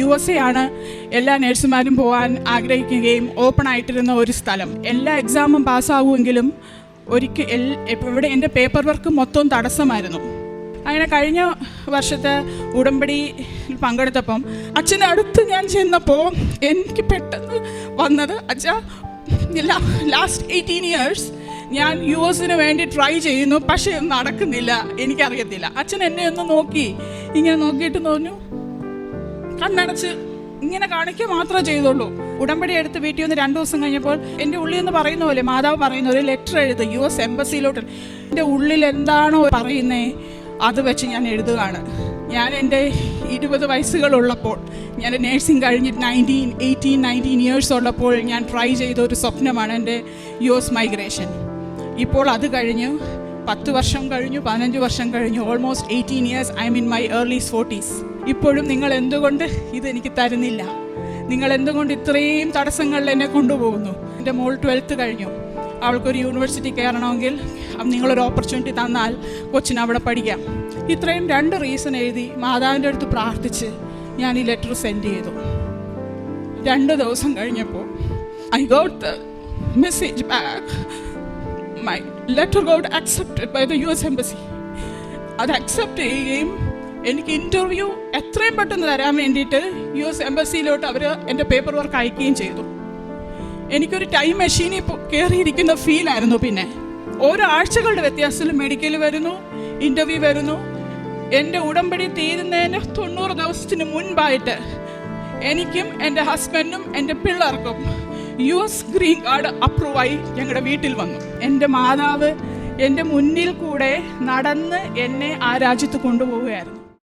USA ആണ് എല്ലാ നഴ്സുമാരും പോകാൻ ആഗ്രഹിക്കുകയും ഓപ്പൺ ആയിട്ടിരുന്ന ഒരു സ്ഥലം. എല്ലാ എക്സാമും പാസ്സാകുമെങ്കിലും ഇവിടെ എൻ്റെ പേപ്പർ വർക്ക് മൊത്തം തടസ്സമായിരുന്നു. അങ്ങനെ കഴിഞ്ഞ വർഷത്തെ ഉടമ്പടിയിൽ പങ്കെടുത്തപ്പം അച്ഛൻ്റെ അടുത്ത് ഞാൻ ചെന്നപ്പോൾ എനിക്ക് പെട്ടെന്ന് വന്നത്, അച്ഛാ ലാസ്റ്റ് 18 years ഞാൻ US വേണ്ടി ട്രൈ ചെയ്യുന്നു, പക്ഷേ നടക്കുന്നില്ല, എനിക്കറിയത്തില്ല. അച്ഛൻ എന്നെ ഒന്ന് നോക്കി, ഇങ്ങനെ നോക്കിയിട്ട് തോന്നു, കണ്ണടച്ച് ഇങ്ങനെ കാണിക്കുക മാത്രമേ ചെയ്തുള്ളൂ. ഉടമ്പടി എടുത്ത് വീട്ടിൽ വന്ന് 2 ദിവസം കഴിഞ്ഞപ്പോൾ എൻ്റെ ഉള്ളിൽ നിന്ന് പറയുന്ന പോലെ മാതാവ് പറയുന്ന ഒരു ലെറ്റർ എഴുത് US എംബസിയിലോട്ട്. എൻ്റെ ഉള്ളിൽ എന്താണോ പറയുന്നേ അത് വെച്ച് ഞാൻ എഴുതുകയാണ്. ഞാൻ എൻ്റെ 20 വയസ്സുകളുള്ളപ്പോൾ, ഞാൻ നേഴ്സിംഗ് കഴിഞ്ഞിട്ട് 18-19 years ഉള്ളപ്പോൾ ഞാൻ ട്രൈ ചെയ്ത ഒരു സ്വപ്നമാണ് എൻ്റെ US മൈഗ്രേഷൻ. ഇപ്പോൾ അത് കഴിഞ്ഞു 10 വർഷം കഴിഞ്ഞു, 15 വർഷം കഴിഞ്ഞു, almost 18 years. I M in my early 40s. ഇപ്പോഴും നിങ്ങൾ എന്തുകൊണ്ട് ഇതെനിക്ക് തരുന്നില്ല? നിങ്ങൾ എന്തുകൊണ്ട് ഇത്രയും തടസ്സങ്ങളിൽ എന്നെ കൊണ്ടുപോകുന്നു? എൻ്റെ മോൾ 12th കഴിഞ്ഞു, അവൾക്കൊരു യൂണിവേഴ്സിറ്റി കയറണമെങ്കിൽ നിങ്ങളൊരു ഓപ്പർച്യൂണിറ്റി തന്നാൽ കൊച്ചിന് അവിടെ പഠിക്കാം. ഇത്രയും 2 റീസൺ എഴുതി മാതാവിൻ്റെ അടുത്ത് പ്രാർത്ഥിച്ച് ഞാൻ ഈ ലെറ്റർ സെൻഡ് ചെയ്തു. 2 ദിവസം കഴിഞ്ഞപ്പോൾ I got the message back. My letter got accepted by the US embassy. അത് അക്സെപ്റ്റ് ചെയ്യുകയും എനിക്ക് ഇൻ്റർവ്യൂ എത്രയും പെട്ടെന്ന് തരാൻ വേണ്ടിയിട്ട് US എംബസിയിലോട്ട് അവർ എൻ്റെ പേപ്പർ വർക്ക് അയക്കുകയും ചെയ്തു. എനിക്കൊരു ടൈം മെഷീനിൽ കയറിയിരിക്കുന്ന ഫീലായിരുന്നു. പിന്നെ ഓരോ ആഴ്ചകളുടെ വ്യത്യാസത്തിൽ മെഡിക്കൽ വരുന്നു, ഇൻ്റർവ്യൂ വരുന്നു. എൻ്റെ ഉടമ്പടി തീരുന്നതിന് 90 ദിവസത്തിന് മുൻപായിട്ട് എനിക്കും എൻ്റെ ഹസ്ബൻഡും എൻ്റെ പിള്ളേർക്കും US ഗ്രീൻ കാർഡ് അപ്രൂവായി ഞങ്ങളുടെ വീട്ടിൽ വന്നു. എൻ്റെ മാതാവ് എൻ്റെ മുന്നിൽ കൂടെ നടന്ന് എന്നെ ആ രാജ്യത്ത് കൊണ്ടുപോവുകയായിരുന്നു.